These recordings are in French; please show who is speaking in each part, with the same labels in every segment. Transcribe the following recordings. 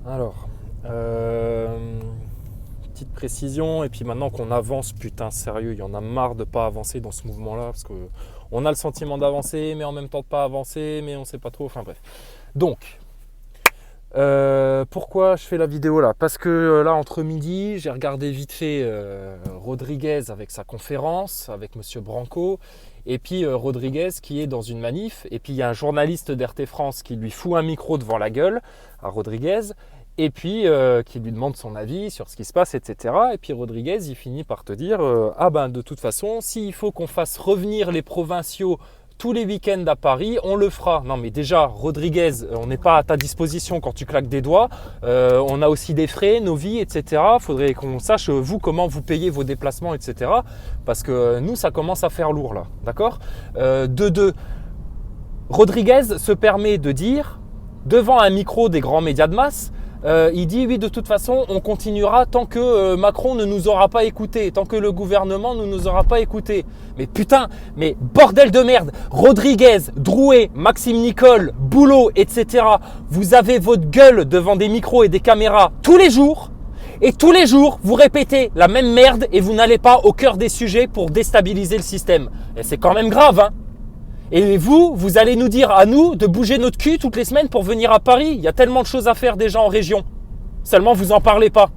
Speaker 1: Alors, petite précision, et puis maintenant qu'on avance, putain, sérieux, il y en a marre de ne pas avancer dans ce mouvement-là, parce qu'on a le sentiment d'avancer, mais en même temps de ne pas avancer, mais on ne sait pas trop, enfin bref. Donc, pourquoi je fais la vidéo là? Parce que là, entre midi, j'ai regardé vite fait Rodriguez avec sa conférence, avec Monsieur Branco, et puis Rodriguez qui est dans une manif, et puis il y a un journaliste d'RT France qui lui fout un micro devant la gueule à Rodriguez, et puis qui lui demande son avis sur ce qui se passe, etc. Et puis Rodriguez, il finit par te dire ah ben de toute façon, s'il faut qu'on fasse revenir les provinciaux tous les week-ends à Paris, on le fera. Non mais déjà, Rodriguez, on n'est pas à ta disposition quand tu claques des doigts. On a aussi des frais, nos vies, etc. Faudrait qu'on sache, vous, comment vous payez vos déplacements, etc. Parce que nous, ça commence à faire lourd là. D'accord ? De deux, Rodriguez se permet de dire, devant un micro des grands médias de masse, il dit oui, de toute façon on continuera tant que Macron ne nous aura pas écoutés, tant que le gouvernement ne nous aura pas écoutés. Mais putain, mais bordel de merde, Rodriguez, Drouet, Maxime Nicole, Boulot, etc. Vous avez votre gueule devant des micros et des caméras tous les jours, et tous les jours vous répétez la même merde et vous n'allez pas au cœur des sujets pour déstabiliser le système. Et c'est quand même grave, hein. Et vous allez nous dire à nous de bouger notre cul toutes les semaines pour venir à Paris. Il y a tellement de choses à faire déjà en région. Seulement, vous n'en parlez pas.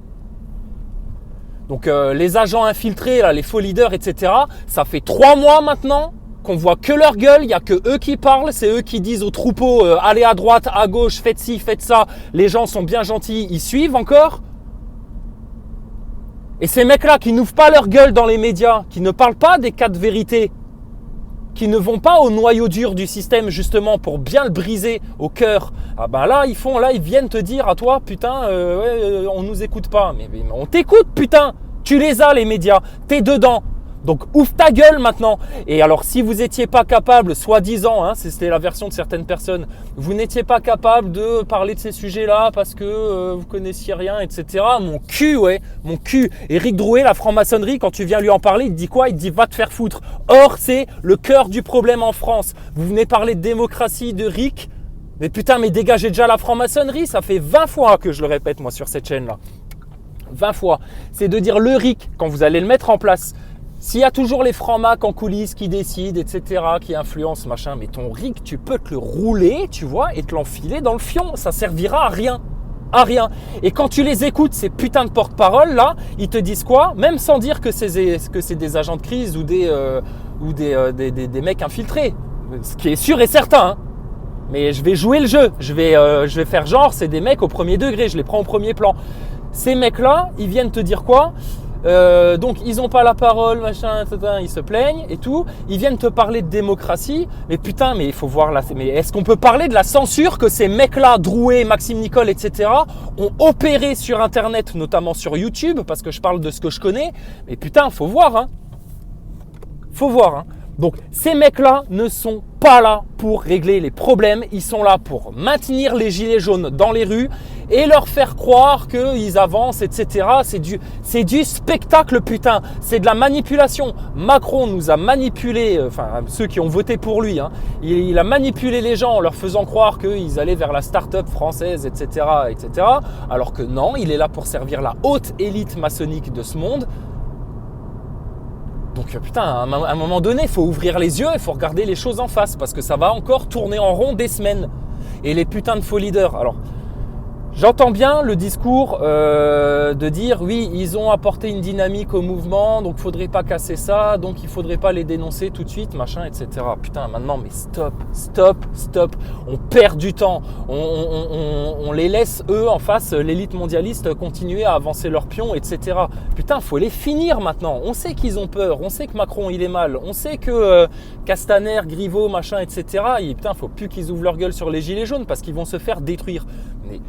Speaker 1: Donc, les agents infiltrés, là, les faux leaders, etc., ça fait 3 mois maintenant qu'on voit que leur gueule. Il n'y a que eux qui parlent. C'est eux qui disent au troupeau, allez à droite, à gauche, faites ci, faites ça. Les gens sont bien gentils, ils suivent encore. Et ces mecs-là qui n'ouvrent pas leur gueule dans les médias, qui ne parlent pas des 4 vérités, qui ne vont pas au noyau dur du système justement pour bien le briser au cœur, ah ben là ils viennent te dire à toi putain on nous écoute pas, mais on t'écoute putain, tu les as les médias, t'es dedans. Donc ouvre ta gueule maintenant. Et alors si vous n'étiez pas capable, soi-disant, hein, c'était la version de certaines personnes, vous n'étiez pas capable de parler de ces sujets-là parce que vous connaissiez rien, etc. Mon cul, ouais, mon cul. Éric Drouet, la franc-maçonnerie, quand tu viens lui en parler, il te dit quoi? Il te dit va te faire foutre. Or c'est le cœur du problème en France. Vous venez parler de démocratie, de RIC, mais putain, mais dégagez déjà la franc-maçonnerie. Ça fait 20 fois que je le répète moi sur cette chaîne-là. 20 fois. C'est de dire le RIC quand vous allez le mettre en place. S'il y a toujours les francs-macs en coulisses qui décident, etc., qui influencent, machin, mais ton RIC, tu peux te le rouler, tu vois, et te l'enfiler dans le fion. Ça servira à rien. À rien. Et quand tu les écoutes, ces putains de porte-parole, là, ils te disent quoi? Même sans dire que c'est des agents de crise ou des mecs infiltrés. Ce qui est sûr et certain, hein. Mais je vais jouer le jeu. Je vais faire genre, c'est des mecs au premier degré. Je les prends au premier plan. Ces mecs-là, ils viennent te dire quoi? Donc ils n'ont pas la parole, machin, etc., ils se plaignent et tout. Ils viennent te parler de démocratie, mais putain, mais il faut voir là. Mais est-ce qu'on peut parler de la censure que ces mecs-là, Drouet, Maxime Nicole, etc., ont opéré sur Internet, notamment sur YouTube, parce que je parle de ce que je connais. Mais putain, faut voir, hein. Faut voir, hein. Donc ces mecs-là ne sont pas là pour régler les problèmes, ils sont là pour maintenir les gilets jaunes dans les rues et leur faire croire qu'ils avancent, etc. C'est du spectacle, putain, c'est de la manipulation. Macron nous a manipulé, enfin ceux qui ont voté pour lui, hein. Il a manipulé les gens en leur faisant croire qu'ils allaient vers la start-up française, etc., etc. Alors que non, il est là pour servir la haute élite maçonnique de ce monde. Donc putain, à un moment donné, il faut ouvrir les yeux, il faut regarder les choses en face parce que ça va encore tourner en rond des semaines. Et les putains de faux leaders. Alors, j'entends bien le discours de dire oui, ils ont apporté une dynamique au mouvement, donc il ne faudrait pas casser ça, donc il ne faudrait pas les dénoncer tout de suite, machin, etc. Putain, maintenant, mais stop. On perd du temps. On les laisse, eux, en face, l'élite mondialiste, continuer à avancer leurs pions, etc. Putain, il faut les finir maintenant. On sait qu'ils ont peur, on sait que Macron, il est mal, on sait que Castaner, Griveaux, machin, etc. Et putain, il ne faut plus qu'ils ouvrent leur gueule sur les gilets jaunes parce qu'ils vont se faire détruire. Mais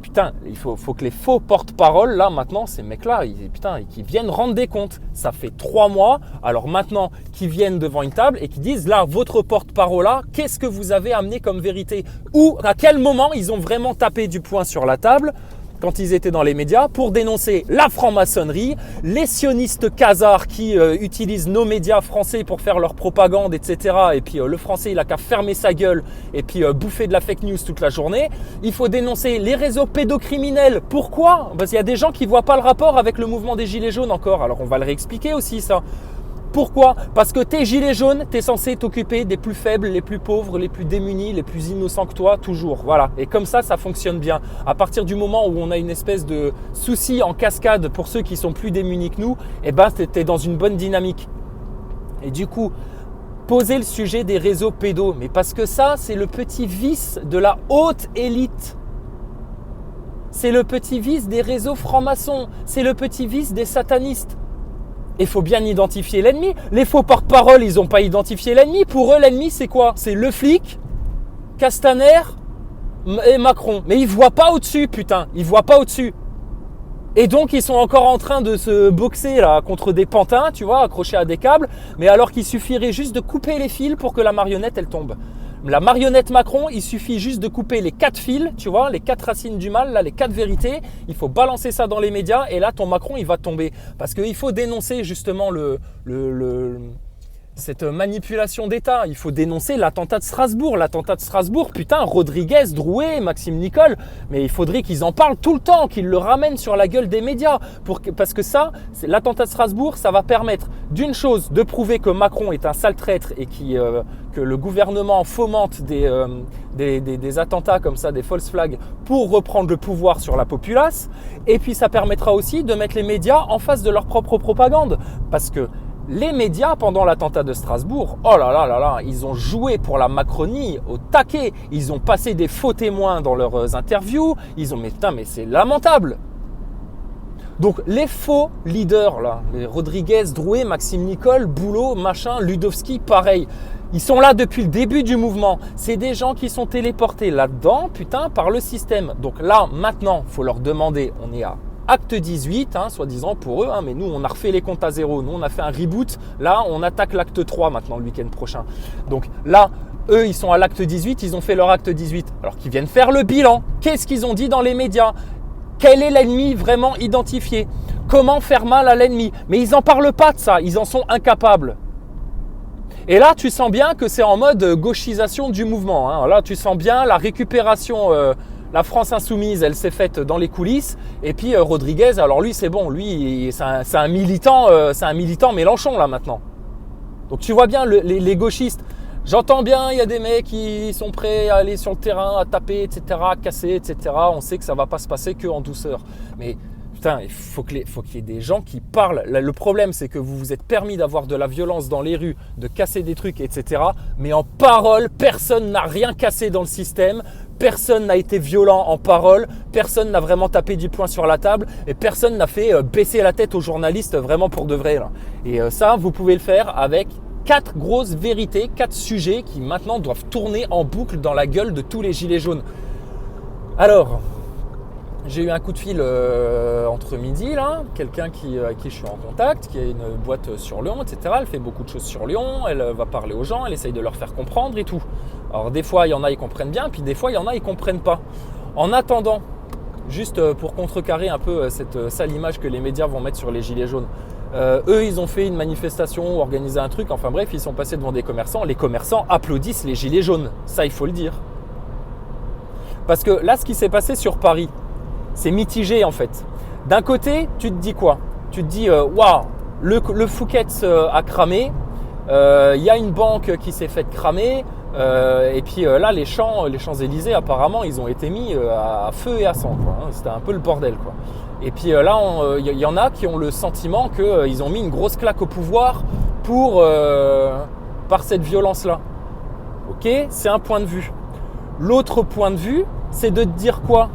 Speaker 1: putain, il faut que les faux porte-parole, là, maintenant, ces mecs-là, qu'ils viennent rendre des comptes. Ça fait 3 mois, alors maintenant, qu'ils viennent devant une table et qu'ils disent, là, votre porte-parole, là, qu'est-ce que vous avez amené comme vérité? Ou à quel moment ils ont vraiment tapé du poing sur la table quand ils étaient dans les médias pour dénoncer la franc-maçonnerie, les sionistes khazars qui utilisent nos médias français pour faire leur propagande, etc. Et puis le français, il a qu'à fermer sa gueule et puis bouffer de la fake news toute la journée. Il faut dénoncer les réseaux pédocriminels. Pourquoi ? Parce qu'il y a des gens qui ne voient pas le rapport avec le mouvement des Gilets jaunes encore. Alors on va le réexpliquer aussi ça. Pourquoi ? Parce que t'es gilet jaune, t'es censé t'occuper des plus faibles, les plus pauvres, les plus démunis, les plus innocents que toi, toujours. Voilà. Et comme ça fonctionne bien. À partir du moment où on a une espèce de souci en cascade pour ceux qui sont plus démunis que nous, eh ben t'es dans une bonne dynamique. Et du coup, poser le sujet des réseaux pédos. Mais parce que ça, c'est le petit vice de la haute élite. C'est le petit vice des réseaux francs-maçons. C'est le petit vice des satanistes. Il faut bien identifier l'ennemi. Les faux porte-parole, ils n'ont pas identifié l'ennemi. Pour eux, l'ennemi, c'est quoi ? C'est le flic, Castaner et Macron. Mais ils ne voient pas au-dessus, putain. Ils ne voient pas au-dessus. Et donc, ils sont encore en train de se boxer là contre des pantins, tu vois, accrochés à des câbles. Mais alors qu'il suffirait juste de couper les fils pour que la marionnette, elle tombe. La marionnette Macron, il suffit juste de couper les 4 fils, tu vois, les 4 racines du mal, là, les 4 vérités. Il faut balancer ça dans les médias et là, ton Macron, il va tomber. Parce qu'il faut dénoncer justement cette manipulation d'État. Il faut dénoncer l'attentat de Strasbourg. L'attentat de Strasbourg, putain, Rodriguez, Drouet, Maxime Nicole. Mais il faudrait qu'ils en parlent tout le temps, qu'ils le ramènent sur la gueule des médias. Parce que ça, l'attentat de Strasbourg, ça va permettre d'une chose, de prouver que Macron est un sale traître et que le gouvernement fomente des attentats comme ça, des false flags, pour reprendre le pouvoir sur la populace. Et puis ça permettra aussi de mettre les médias en face de leur propre propagande. Parce que les médias, pendant l'attentat de Strasbourg, oh là là là là, ils ont joué pour la Macronie au taquet. Ils ont passé des faux témoins dans leurs interviews. Mais putain, mais c'est lamentable. Donc les faux leaders là, les Rodriguez, Drouet, Maxime Nicole, Boulot, machin, Ludovski, pareil. Ils sont là depuis le début du mouvement. C'est des gens qui sont téléportés là-dedans, putain, par le système. Donc là, maintenant, faut leur demander, on est à acte 18, soi-disant pour eux, mais nous on a refait les comptes à zéro, nous on a fait un reboot, là on attaque l'acte 3 maintenant le week-end prochain. Donc là, eux ils sont à l'acte 18, ils ont fait leur acte 18, alors qu'ils viennent faire le bilan. Qu'est-ce qu'ils ont dit dans les médias ? Quel est l'ennemi vraiment identifié ? Comment faire mal à l'ennemi ? Mais ils n'en parlent pas de ça, ils en sont incapables. Et là tu sens bien que c'est en mode gauchisation du mouvement, Là tu sens bien la récupération. La France insoumise, elle s'est faite dans les coulisses. Et puis Rodriguez, alors lui, c'est bon. Lui, c'est un militant Mélenchon, là, maintenant. Donc tu vois bien les gauchistes. J'entends bien, il y a des mecs qui sont prêts à aller sur le terrain, à taper, etc., à casser, etc. On sait que ça ne va pas se passer qu'en douceur. Mais putain, il faut qu'il y ait des gens qui parlent. Le problème, c'est que vous vous êtes permis d'avoir de la violence dans les rues, de casser des trucs, etc. Mais en parole, personne n'a rien cassé dans le système. Personne n'a été violent en parole, personne n'a vraiment tapé du poing sur la table et personne n'a fait baisser la tête aux journalistes vraiment pour de vrai. Là. Et ça, vous pouvez le faire avec 4 grosses vérités, 4 sujets qui maintenant doivent tourner en boucle dans la gueule de tous les gilets jaunes. Alors, j'ai eu un coup de fil entre midi, là, quelqu'un avec qui je suis en contact, qui a une boîte sur Lyon, etc. Elle fait beaucoup de choses sur Lyon, elle va parler aux gens, elle essaye de leur faire comprendre et tout. Alors des fois, il y en a, ils comprennent bien, puis des fois, il y en a, ils comprennent pas. En attendant, juste pour contrecarrer un peu cette sale image que les médias vont mettre sur les gilets jaunes, eux, ils ont fait une manifestation, organisé un truc, enfin bref, ils sont passés devant des commerçants. Les commerçants applaudissent les gilets jaunes, ça, il faut le dire. Parce que là, ce qui s'est passé sur Paris, c'est mitigé en fait. D'un côté, tu te dis quoi ? Tu te dis, waouh, le Fouquet's a cramé, il y a une banque qui s'est faite cramer, et puis là, les Champs-Élysées, apparemment, ils ont été mis à feu et à sang, quoi, C'était un peu le bordel, quoi. Et puis là, il y en a qui ont le sentiment qu'ils ont mis une grosse claque au pouvoir par cette violence-là. Ok, c'est un point de vue. L'autre point de vue, c'est de te dire quoi ?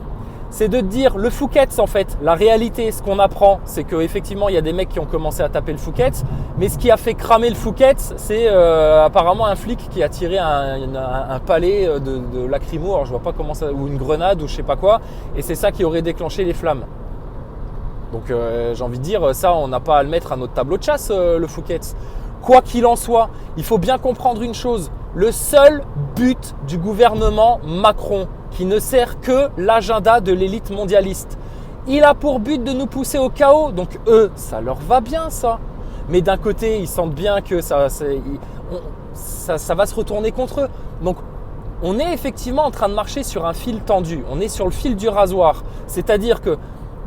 Speaker 1: C'est de te dire le Fouquet's en fait, la réalité, ce qu'on apprend, c'est qu'effectivement il y a des mecs qui ont commencé à taper le Fouquet's, mais ce qui a fait cramer le Fouquet's, c'est apparemment un flic qui a tiré un palet de lacrymo, alors je vois pas comment ça, ou une grenade ou je sais pas quoi, et c'est ça qui aurait déclenché les flammes. Donc j'ai envie de dire, ça on n'a pas à le mettre à notre tableau de chasse, le Fouquet's. Quoi qu'il en soit, il faut bien comprendre une chose, le seul but du gouvernement Macron, qui ne sert que l'agenda de l'élite mondialiste. il a pour but de nous pousser au chaos. Donc eux, ça leur va bien ça. Mais d'un côté, ils sentent bien que ça va se retourner contre eux. Donc on est effectivement en train de marcher sur un fil tendu. On est sur le fil du rasoir. C'est-à-dire que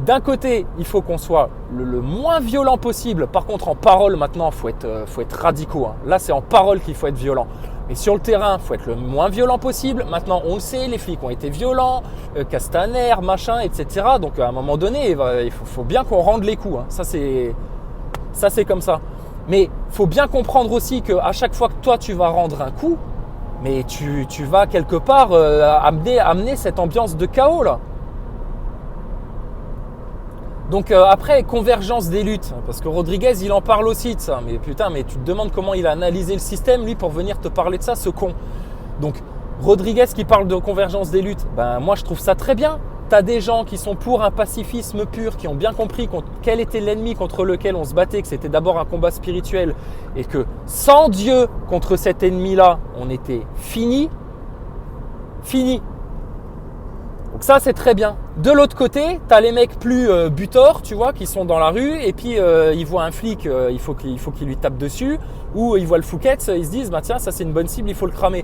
Speaker 1: d'un côté, il faut qu'on soit le moins violent possible. Par contre, en parole, maintenant, il faut être radicaux. Hein. Là, c'est en parole qu'il faut être violent. Mais sur le terrain, il faut être le moins violent possible. Maintenant, on le sait, les flics ont été violents, Castaner, machin, etc. Donc, à un moment donné, il faut bien qu'on rende les coups. Hein. Ça, c'est comme ça. Mais il faut bien comprendre aussi qu'à chaque fois que toi, tu vas rendre un coup, mais tu vas quelque part amener cette ambiance de chaos là. Donc après, convergence des luttes, parce que Rodriguez, il en parle aussi de ça. Mais putain, mais tu te demandes comment il a analysé le système, lui, pour venir te parler de ça, ce con. Donc, Rodriguez qui parle de convergence des luttes, ben moi, je trouve ça très bien. Tu as des gens qui sont pour un pacifisme pur, qui ont bien compris quel était l'ennemi contre lequel on se battait, que c'était d'abord un combat spirituel, et que sans Dieu, contre cet ennemi-là, on était fini. Donc ça, c'est très bien. De l'autre côté, tu as les mecs plus butors, tu vois, qui sont dans la rue et puis ils voient un flic, il faut qu'il lui tape dessus, ou ils voient le Fouquet's, ils se disent bah tiens, ça c'est une bonne cible, il faut le cramer.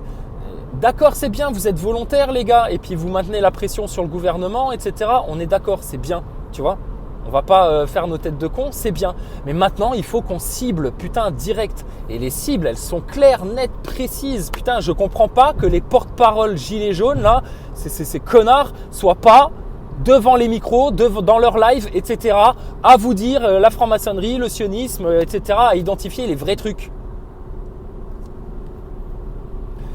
Speaker 1: D'accord, c'est bien, vous êtes volontaires les gars, et puis vous maintenez la pression sur le gouvernement, etc. On est d'accord, c'est bien, tu vois. On va pas faire nos têtes de cons, c'est bien. Mais maintenant, il faut qu'on cible, putain, direct. Et les cibles, elles sont claires, nettes, précises. Putain, je comprends pas que les porte-paroles gilets jaunes, là, ces connards, soient pas devant les micros, dans leur live, etc. à vous dire la franc-maçonnerie, le sionisme, etc. à identifier les vrais trucs.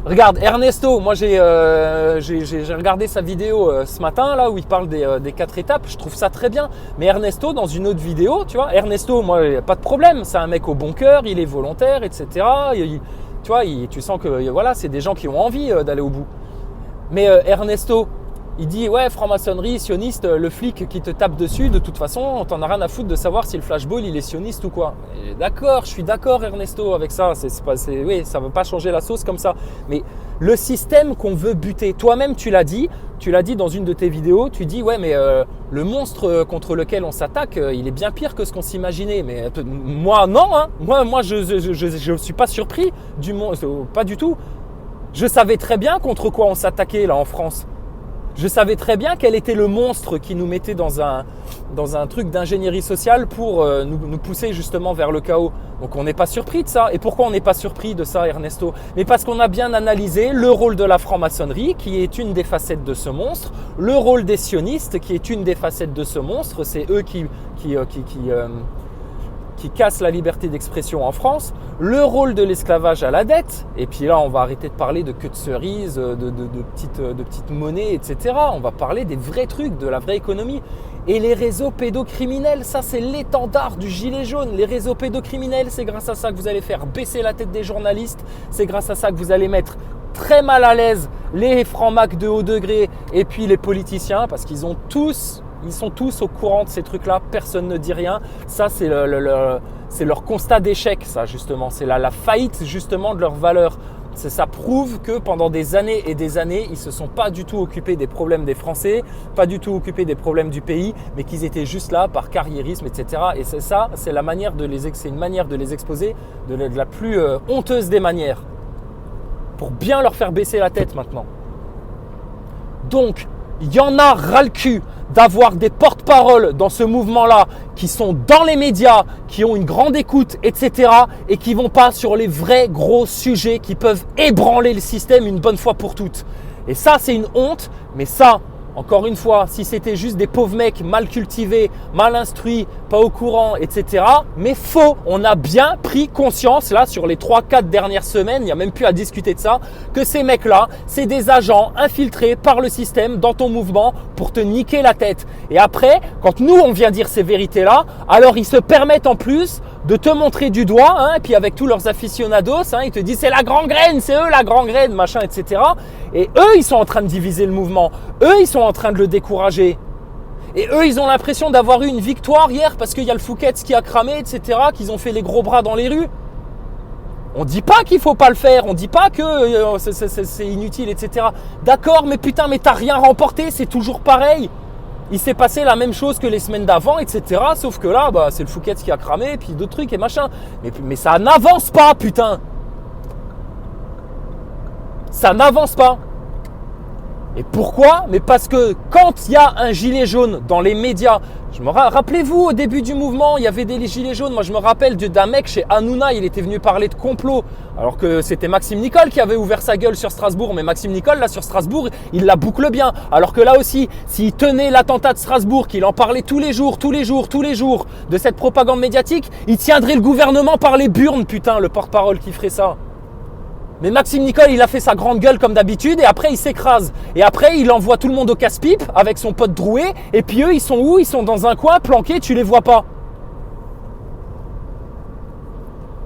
Speaker 1: Regarde, Ernesto, moi j'ai regardé sa vidéo ce matin là où il parle des 4 étapes, je trouve ça très bien. Mais Ernesto, dans une autre vidéo, tu vois, Ernesto, moi, pas de problème, c'est un mec au bon cœur, il est volontaire, etc. Tu vois, tu sens que voilà, c'est des gens qui ont envie d'aller au bout. Mais Ernesto, il dit ouais, franc-maçonnerie, sioniste, le flic qui te tape dessus, de toute façon, t'en as rien à foutre de savoir si le flashball il est sioniste ou quoi. D'accord, je suis d'accord Ernesto avec ça, oui, ça ne va pas changer la sauce comme ça. Mais le système qu'on veut buter, toi-même tu l'as dit dans une de tes vidéos, tu dis ouais mais le monstre contre lequel on s'attaque, il est bien pire que ce qu'on s'imaginait. Mais moi non, hein. Moi je suis pas surpris du monstre, pas du tout. Je savais très bien contre quoi on s'attaquait là en France. Je savais très bien quel était le monstre qui nous mettait dans un truc d'ingénierie sociale pour nous pousser justement vers le chaos. Donc on n'est pas surpris de ça. Et pourquoi on n'est pas surpris de ça, Ernesto? Mais parce qu'on a bien analysé le rôle de la franc-maçonnerie, qui est une des facettes de ce monstre, le rôle des sionistes, qui est une des facettes de ce monstre. C'est eux qui casse la liberté d'expression en France, le rôle de l'esclavage à la dette, et puis là on va arrêter de parler de queue de cerise, de petites monnaies, etc. On va parler des vrais trucs, de la vraie économie. Et les réseaux pédocriminels, ça c'est l'étendard du gilet jaune. Les réseaux pédocriminels, c'est grâce à ça que vous allez faire baisser la tête des journalistes, c'est grâce à ça que vous allez mettre très mal à l'aise les francs-macs de haut degré et puis les politiciens, parce qu'ils sont tous au courant de ces trucs-là, personne ne dit rien. Ça, c'est leur constat d'échec, ça, justement. C'est la faillite, justement, de leurs valeurs. Ça prouve que pendant des années et des années, ils ne se sont pas du tout occupés des problèmes des Français, pas du tout occupés des problèmes du pays, mais qu'ils étaient juste là par carriérisme, etc. Et c'est une manière de les exposer de la plus honteuse des manières, pour bien leur faire baisser la tête maintenant. Donc, il y en a ras le cul d'avoir des porte-paroles dans ce mouvement-là qui sont dans les médias, qui ont une grande écoute, etc. et qui vont pas sur les vrais gros sujets qui peuvent ébranler le système une bonne fois pour toutes. Et ça, c'est une honte, mais ça, encore une fois, si c'était juste des pauvres mecs mal cultivés, mal instruits, pas au courant, etc. Mais faux, on a bien pris conscience là sur les 3-4 dernières semaines, il n'y a même plus à discuter de ça, que ces mecs-là, c'est des agents infiltrés par le système dans ton mouvement pour te niquer la tête. Et après, quand nous on vient dire ces vérités-là, alors ils se permettent en plus de te montrer du doigt, hein, et puis avec tous leurs aficionados, hein, ils te disent c'est la grande graine, c'est eux la grande graine, machin, etc. Et eux, ils sont en train de diviser le mouvement. Eux, ils sont en train de le décourager. Et eux, ils ont l'impression d'avoir eu une victoire hier parce qu'il y a le Fouquet's qui a cramé, etc., qu'ils ont fait les gros bras dans les rues. On dit pas qu'il faut pas le faire, on dit pas que c'est inutile, etc. D'accord, mais putain, mais t'as rien remporté, c'est toujours pareil. Il s'est passé la même chose que les semaines d'avant, etc. Sauf que là, bah, c'est le Fouquet's qui a cramé, et puis d'autres trucs et machin. Mais ça n'avance pas, putain. Ça n'avance pas. Et pourquoi? Mais parce que quand il y a un gilet jaune dans les médias, rappelez-vous au début du mouvement, il y avait des gilets jaunes. Moi je me rappelle d'un mec chez Hanouna, il était venu parler de complot. Alors que c'était Maxime Nicole qui avait ouvert sa gueule sur Strasbourg. Mais Maxime Nicole, là sur Strasbourg, il la boucle bien. Alors que là aussi, s'il tenait l'attentat de Strasbourg, qu'il en parlait tous les jours de cette propagande médiatique, il tiendrait le gouvernement par les burnes, putain, le porte-parole qui ferait ça. Mais Maxime Nicole, il a fait sa grande gueule comme d'habitude et après il s'écrase. Et après il envoie tout le monde au casse-pipe avec son pote Drouet. Et puis eux, ils sont où? Ils sont dans un coin planqués, tu les vois pas.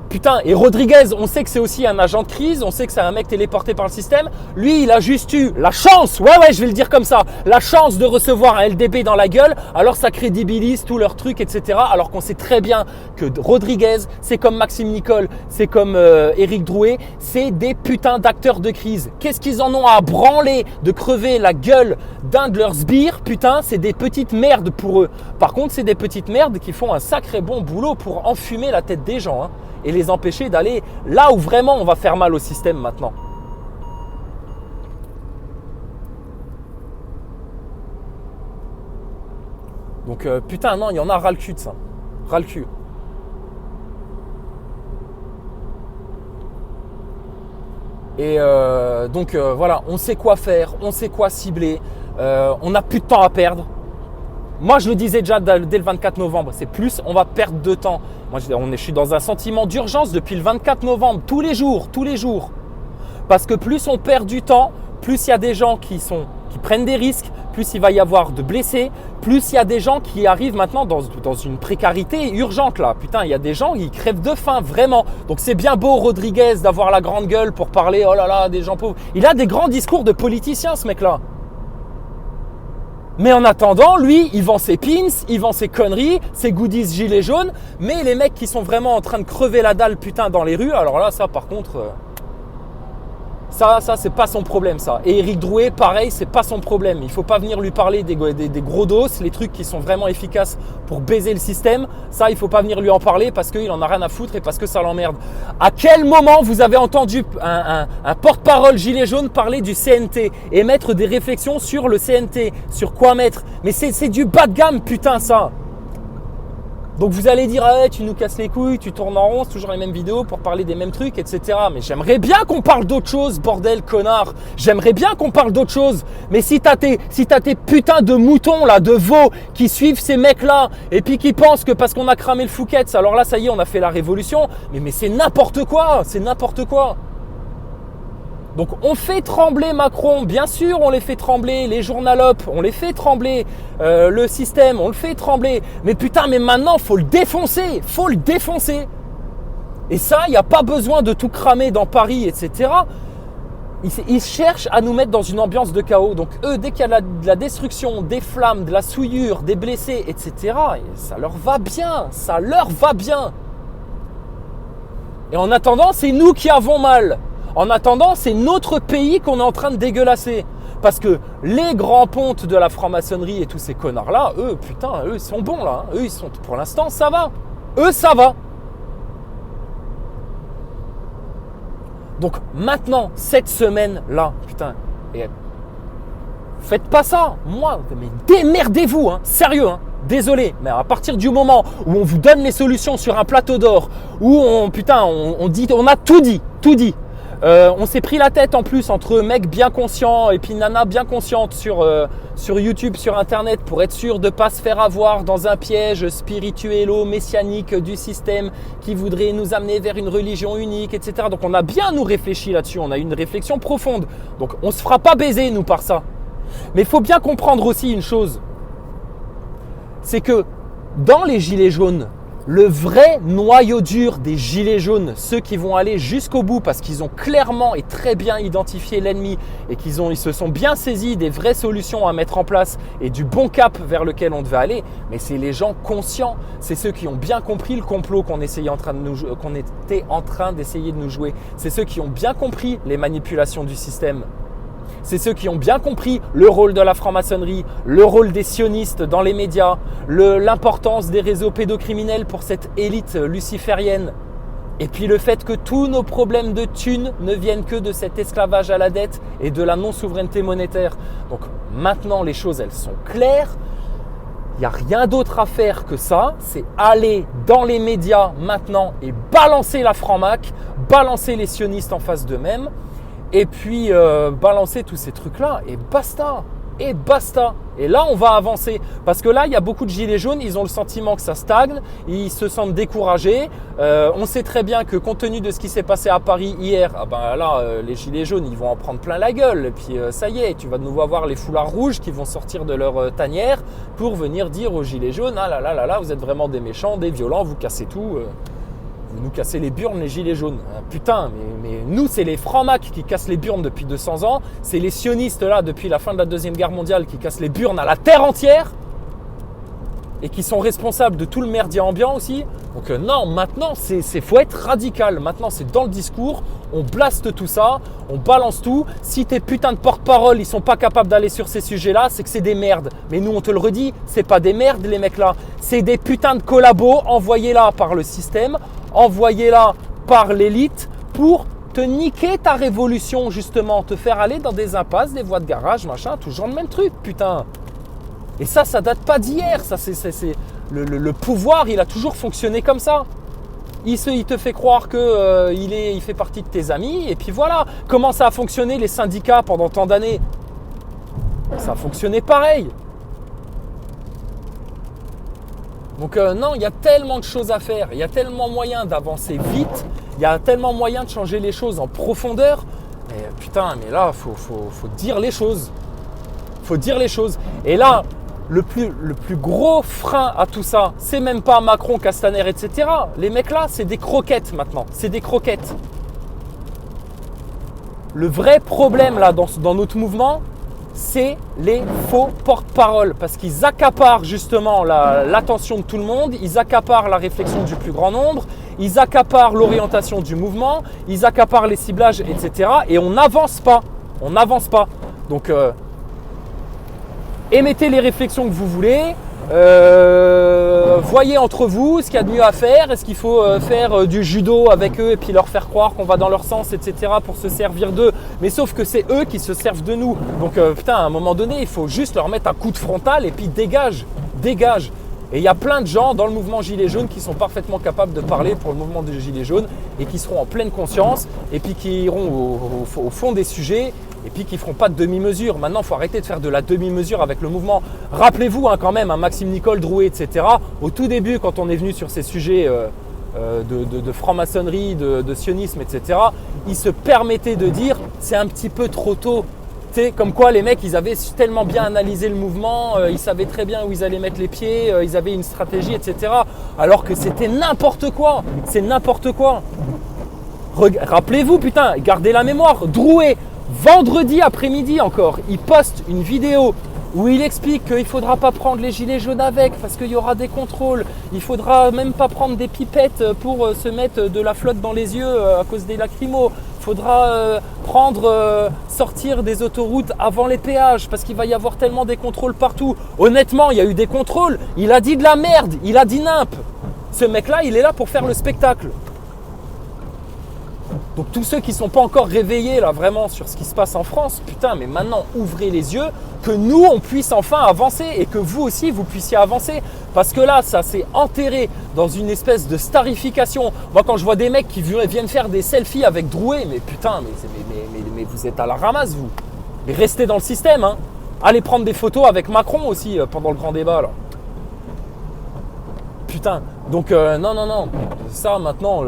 Speaker 1: Putain, et Rodriguez, on sait que c'est aussi un agent de crise, on sait que c'est un mec téléporté par le système. Lui, il a juste eu la chance, ouais, je vais le dire comme ça, la chance de recevoir un LDB dans la gueule, alors ça crédibilise tous leurs trucs, etc. Alors qu'on sait très bien que Rodriguez, c'est comme Maxime Nicole, c'est comme Éric Drouet, c'est des putains d'acteurs de crise. Qu'est-ce qu'ils en ont à branler de crever la gueule d'un de leurs sbires? Putain, c'est des petites merdes pour eux. Par contre, c'est des petites merdes qui font un sacré bon boulot pour enfumer la tête des gens, hein, et les empêcher d'aller là où vraiment on va faire mal au système maintenant. Donc putain non, il y en a ras le cul de ça. Ras le cul. Et donc voilà, on sait quoi faire, on sait quoi cibler, on n'a plus de temps à perdre. Moi, je le disais déjà dès le 24 novembre, c'est plus, on va perdre de temps. Moi, je suis dans un sentiment d'urgence depuis le 24 novembre, tous les jours. Parce que plus on perd du temps, plus il y a des gens qui prennent des risques, plus il va y avoir de blessés, plus il y a des gens qui arrivent maintenant dans une précarité urgente là. Putain, il y a des gens qui crèvent de faim, vraiment. Donc c'est bien beau Rodriguez d'avoir la grande gueule pour parler, oh là là, des gens pauvres. Il a des grands discours de politicien, ce mec-là. Mais en attendant, lui, il vend ses pins, il vend ses conneries, ses goodies gilets jaunes. Mais les mecs qui sont vraiment en train de crever la dalle, putain, dans les rues, alors là, ça, par contre, ça, c'est pas son problème, ça. Et Éric Drouet, pareil, c'est pas son problème. Il faut pas venir lui parler des gros dos, les trucs qui sont vraiment efficaces pour baiser le système. Ça, il faut pas venir lui en parler parce qu'il en a rien à foutre et parce que ça l'emmerde. À quel moment vous avez entendu un porte-parole gilet jaune parler du CNT et mettre des réflexions sur le CNT, sur quoi mettre? Mais c'est du bas de gamme, putain, ça. Donc vous allez dire, ah ouais, tu nous casses les couilles, tu tournes en rond, c'est toujours les mêmes vidéos pour parler des mêmes trucs, etc. Mais j'aimerais bien qu'on parle d'autre chose, bordel, connard. J'aimerais bien qu'on parle d'autre chose. Mais si t'as tes putains de moutons là, de veaux qui suivent ces mecs-là et puis qui pensent que parce qu'on a cramé le Fouquet's, alors là ça y est, on a fait la révolution. Mais c'est n'importe quoi, c'est n'importe quoi. Donc on fait trembler Macron, bien sûr on les fait trembler, les journalopes, on les fait trembler, le système, on le fait trembler. Mais putain, mais maintenant faut le défoncer. Et ça, il n'y a pas besoin de tout cramer dans Paris, etc. Ils cherchent à nous mettre dans une ambiance de chaos. Donc eux, dès qu'il y a de la destruction, des flammes, de la souillure, des blessés, etc., ça leur va bien, Et en attendant, c'est nous qui avons mal. En attendant, c'est notre pays qu'on est en train de dégueulasser. Parce que les grands pontes de la franc-maçonnerie et tous ces connards-là, eux, putain, eux, ils sont bons là. Eux, ils sont, pour l'instant, ça va. Eux, ça va. Donc maintenant, cette semaine-là, putain, et faites pas ça. Moi, mais démerdez-vous, hein, sérieux, hein. Désolé, mais à partir du moment où on vous donne les solutions sur un plateau d'or, où on a tout dit. On s'est pris la tête en plus entre mecs bien conscients et puis nanas bien conscientes sur YouTube, sur internet pour être sûr de ne pas se faire avoir dans un piège spirituelo-messianique du système qui voudrait nous amener vers une religion unique, etc. Donc on a bien nous réfléchi là-dessus, on a eu une réflexion profonde. Donc on ne se fera pas baiser nous par ça. Mais il faut bien comprendre aussi une chose, c'est que dans les gilets jaunes, le vrai noyau dur des gilets jaunes, ceux qui vont aller jusqu'au bout parce qu'ils ont clairement et très bien identifié l'ennemi et ils se sont bien saisis des vraies solutions à mettre en place et du bon cap vers lequel on devait aller, mais c'est les gens conscients, c'est ceux qui ont bien compris le complot qu'on était en train d'essayer de nous jouer, c'est ceux qui ont bien compris les manipulations du système. C'est ceux qui ont bien compris le rôle de la franc-maçonnerie, le rôle des sionistes dans les médias, l'importance des réseaux pédocriminels pour cette élite luciférienne. Et puis le fait que tous nos problèmes de thunes ne viennent que de cet esclavage à la dette et de la non-souveraineté monétaire. Donc maintenant les choses elles sont claires. Il n'y a rien d'autre à faire que ça, c'est aller dans les médias maintenant et balancer la franc-mac, balancer les sionistes en face d'eux-mêmes et puis balancer tous ces trucs-là et basta. Et basta. Et là, on va avancer. Parce que là, il y a beaucoup de gilets jaunes, ils ont le sentiment que ça stagne, ils se sentent découragés. On sait très bien que compte tenu de ce qui s'est passé à Paris hier, les gilets jaunes, ils vont en prendre plein la gueule. Et puis ça y est, tu vas de nouveau avoir les foulards rouges qui vont sortir de leur tanière pour venir dire aux gilets jaunes, ah là là là là, vous êtes vraiment des méchants, des violents, vous cassez tout. Vous nous cassez les burnes, les gilets jaunes. Putain, mais nous, c'est les francs-macs qui cassent les burnes depuis 200 ans. C'est les sionistes, là, depuis la fin de la Deuxième Guerre mondiale, qui cassent les burnes à la terre entière. Et qui sont responsables de tout le merdier ambiant aussi. Donc non, maintenant, faut être radical. Maintenant, c'est dans le discours. On blaste tout ça. On balance tout. Si tes putains de porte-parole, ils sont pas capables d'aller sur ces sujets-là, c'est que c'est des merdes. Mais nous, on te le redit, c'est pas des merdes, les mecs-là. C'est des putains de collabos envoyés là par le système, envoyés là par l'élite pour te niquer ta révolution, justement. Te faire aller dans des impasses, des voies de garage, machin. Toujours le même truc, putain. Et ça date pas d'hier. Ça, le pouvoir, il a toujours fonctionné comme ça. Il te fait croire que il fait partie de tes amis. Et puis voilà. Comment ça a fonctionné les syndicats pendant tant d'années? Ça a fonctionné pareil. Donc non, il y a tellement de choses à faire. Il y a tellement moyen d'avancer vite. Il y a tellement moyen de changer les choses en profondeur. Mais putain, mais là, faut dire les choses. Faut dire les choses. Et là, le plus gros frein à tout ça, c'est même pas Macron, Castaner, etc. Les mecs là, c'est des croquettes maintenant. C'est des croquettes. Le vrai problème là dans notre mouvement, c'est les faux porte-parole. Parce qu'ils accaparent justement l'attention de tout le monde. Ils accaparent la réflexion du plus grand nombre. Ils accaparent l'orientation du mouvement. Ils accaparent les ciblages, etc. Et on n'avance pas. On n'avance pas. Donc, émettez les réflexions que vous voulez, voyez entre vous ce qu'il y a de mieux à faire, est-ce qu'il faut faire du judo avec eux et puis leur faire croire qu'on va dans leur sens, etc. pour se servir d'eux, mais sauf que c'est eux qui se servent de nous. Donc putain, à un moment donné, il faut juste leur mettre un coup de frontal et puis dégage. Et il y a plein de gens dans le mouvement Gilets jaunes qui sont parfaitement capables de parler pour le mouvement des Gilets jaunes et qui seront en pleine conscience et puis qui iront au fond des sujets et puis qui ne feront pas de demi-mesure. Maintenant, il faut arrêter de faire de la demi-mesure avec le mouvement. Rappelez-vous quand même, Maxime Nicole, Drouet, etc. Au tout début, quand on est venu sur ces sujets de franc-maçonnerie, de sionisme, etc., ils se permettaient de dire « c'est un petit peu trop tôt ». Comme quoi les mecs, ils avaient tellement bien analysé le mouvement, ils savaient très bien où ils allaient mettre les pieds, ils avaient une stratégie, etc. Alors que c'était n'importe quoi. C'est n'importe quoi. Rappelez-vous, putain, gardez la mémoire. Drouet, vendredi après-midi encore, il poste une vidéo où il explique qu'il ne faudra pas prendre les gilets jaunes avec parce qu'il y aura des contrôles. Il ne faudra même pas prendre des pipettes pour se mettre de la flotte dans les yeux à cause des lacrymos. Il faudra sortir des autoroutes avant les péages parce qu'il va y avoir tellement des contrôles partout. Honnêtement, il y a eu des contrôles. Il a dit de la merde, il a dit nimp. Ce mec-là, il est là pour faire le spectacle. Donc tous ceux qui ne sont pas encore réveillés là vraiment sur ce qui se passe en France, putain, mais maintenant ouvrez les yeux, que nous on puisse enfin avancer et que vous aussi vous puissiez avancer. Parce que là, ça s'est enterré dans une espèce de starification. Moi, quand je vois des mecs qui viennent faire des selfies avec Drouet, mais putain, mais vous êtes à la ramasse, vous. Mais restez dans le système, hein. Allez prendre des photos avec Macron aussi pendant le grand débat, là. Putain, donc non. Ça, maintenant,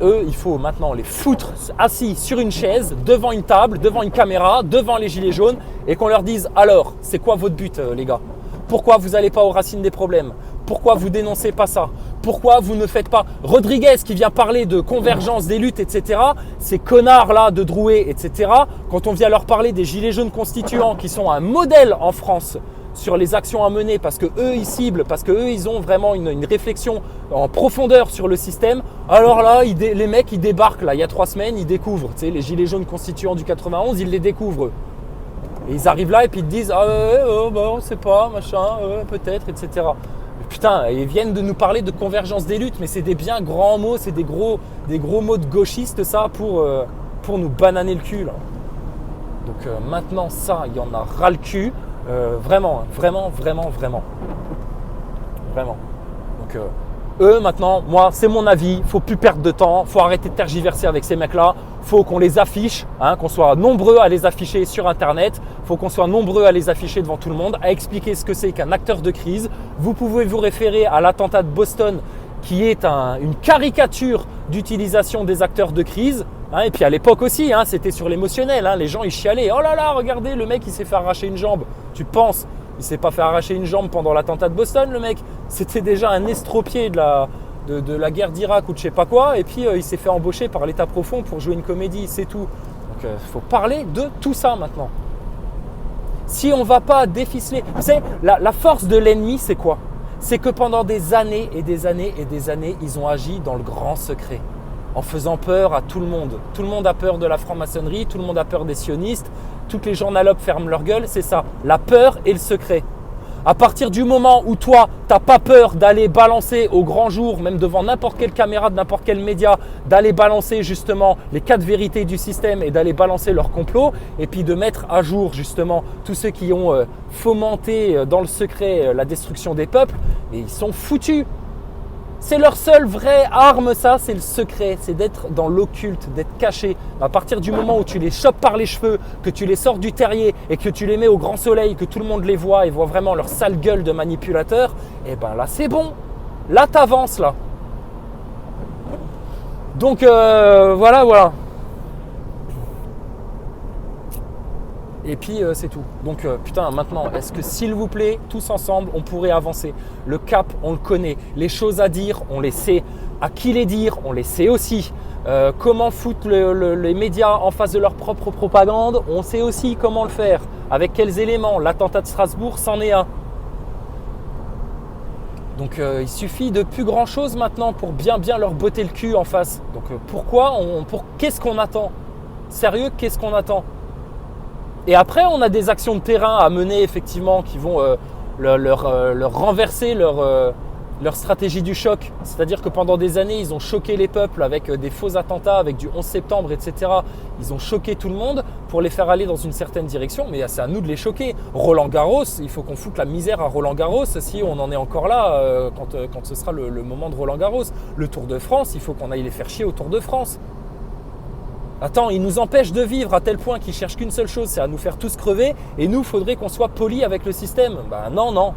Speaker 1: eux, il faut maintenant les foutre assis sur une chaise, devant une table, devant une caméra, devant les gilets jaunes et qu'on leur dise alors, c'est quoi votre but, les gars? Pourquoi vous n'allez pas aux racines des problèmes? Pourquoi vous dénoncez pas ça? Pourquoi vous ne faites pas… Rodriguez qui vient parler de convergence des luttes, etc. Ces connards-là de Drouet, etc. Quand on vient leur parler des gilets jaunes constituants qui sont un modèle en France sur les actions à mener parce que eux ils ciblent, parce que eux ils ont vraiment une réflexion en profondeur sur le système. Alors là, les mecs ils débarquent là, il y a 3 semaines, ils découvrent, tu sais, les gilets jaunes constituants du 91, ils les découvrent. Et ils arrivent là et puis ils te disent ah on sait pas, machin, peut-être, etc. Mais putain, ils viennent de nous parler de convergence des luttes, mais c'est des bien grands mots, c'est des gros mots de gauchistes ça pour nous bananer le cul là. Donc maintenant ça, il y en a ras le cul, vraiment. Donc eux maintenant, moi c'est mon avis, faut plus perdre de temps, faut arrêter de tergiverser avec ces mecs-là, faut qu'on les affiche, qu'on soit nombreux à les afficher sur internet, faut qu'on soit nombreux à les afficher devant tout le monde, à expliquer ce que c'est qu'un acteur de crise. Vous pouvez vous référer à l'attentat de Boston qui est une caricature d'utilisation des acteurs de crise. Et puis à l'époque aussi, c'était sur l'émotionnel, les gens ils chialaient, oh là là, regardez le mec il s'est fait arracher une jambe. Tu penses, il s'est pas fait arracher une jambe pendant l'attentat de Boston le mec, c'était déjà un estropié de la guerre d'Irak ou de je sais pas quoi, et puis il s'est fait embaucher par l'État profond pour jouer une comédie, c'est tout. Donc il faut parler de tout ça maintenant. Si on ne va pas déficeler, vous savez, la force de l'ennemi c'est quoi? C'est que pendant des années et des années et des années, ils ont agi dans le grand secret, en faisant peur à tout le monde. Tout le monde a peur de la franc-maçonnerie, tout le monde a peur des sionistes, toutes les journalopes ferment leur gueule, c'est ça, la peur et le secret. À partir du moment où toi, tu n'as pas peur d'aller balancer au grand jour, même devant n'importe quelle caméra de n'importe quel média, d'aller balancer justement les 4 vérités du système et d'aller balancer leur complot, et puis de mettre à jour justement tous ceux qui ont fomenté dans le secret la destruction des peuples, et ils sont foutus. C'est leur seule vraie arme, ça, c'est le secret, c'est d'être dans l'occulte, d'être caché. À partir du moment où tu les chopes par les cheveux, que tu les sors du terrier et que tu les mets au grand soleil, que tout le monde les voit et voit vraiment leur sale gueule de manipulateurs, et ben là c'est bon, là t'avances là. Donc voilà. Et puis c'est tout. Donc putain, maintenant, est-ce que s'il vous plaît, tous ensemble, on pourrait avancer? Le cap, on le connaît. Les choses à dire, on les sait. À qui les dire, on les sait aussi. Comment foutre les médias en face de leur propre propagande, on sait aussi comment le faire. Avec quels éléments? L'attentat de Strasbourg, c'en est un. Donc il suffit de plus grand chose maintenant pour bien leur botter le cul en face. Donc qu'est-ce qu'on attend? Sérieux, qu'est-ce qu'on attend? Et après, on a des actions de terrain à mener effectivement qui vont leur renverser leur stratégie du choc. C'est-à-dire que pendant des années, ils ont choqué les peuples avec des faux attentats, avec du 11 septembre, etc. Ils ont choqué tout le monde pour les faire aller dans une certaine direction. Mais c'est à nous de les choquer. Roland Garros, il faut qu'on foute la misère à Roland Garros si on en est encore là quand ce sera le moment de Roland Garros. Le Tour de France, il faut qu'on aille les faire chier au Tour de France. Attends, ils nous empêchent de vivre à tel point qu'ils cherchent qu'une seule chose, c'est à nous faire tous crever. Et nous, il faudrait qu'on soit polis avec le système. Non.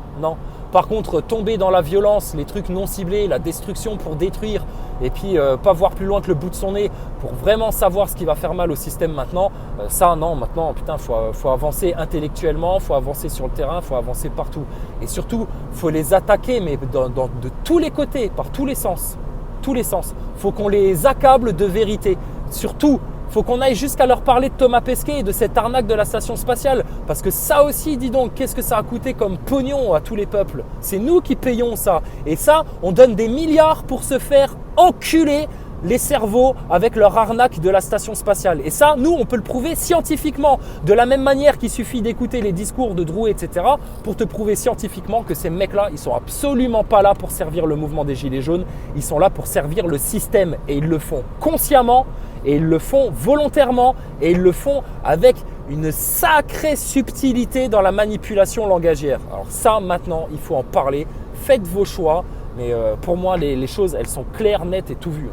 Speaker 1: Par contre, tomber dans la violence, les trucs non ciblés, la destruction pour détruire, et puis pas voir plus loin que le bout de son nez pour vraiment savoir ce qui va faire mal au système maintenant, ça non, maintenant, putain, faut avancer intellectuellement, faut avancer sur le terrain, faut avancer partout. Et surtout, faut les attaquer, mais de tous les côtés, par tous les sens. Tous les sens. Faut qu'on les accable de vérité. Surtout, il faut qu'on aille jusqu'à leur parler de Thomas Pesquet et de cette arnaque de la station spatiale. Parce que ça aussi, dis donc, qu'est-ce que ça a coûté comme pognon à tous les peuples? C'est nous qui payons ça. Et ça, on donne des milliards pour se faire enculer les cerveaux avec leur arnaque de la station spatiale. Et ça, nous, on peut le prouver scientifiquement. De la même manière qu'il suffit d'écouter les discours de Drouet, etc. pour te prouver scientifiquement que ces mecs-là, ils sont absolument pas là pour servir le mouvement des Gilets jaunes. Ils sont là pour servir le système. Et ils le font consciemment, et ils le font volontairement, et ils le font avec une sacrée subtilité dans la manipulation langagière. Alors ça, maintenant, il faut en parler. Faites vos choix. Mais pour moi, les choses, elles sont claires, nettes et tout vues.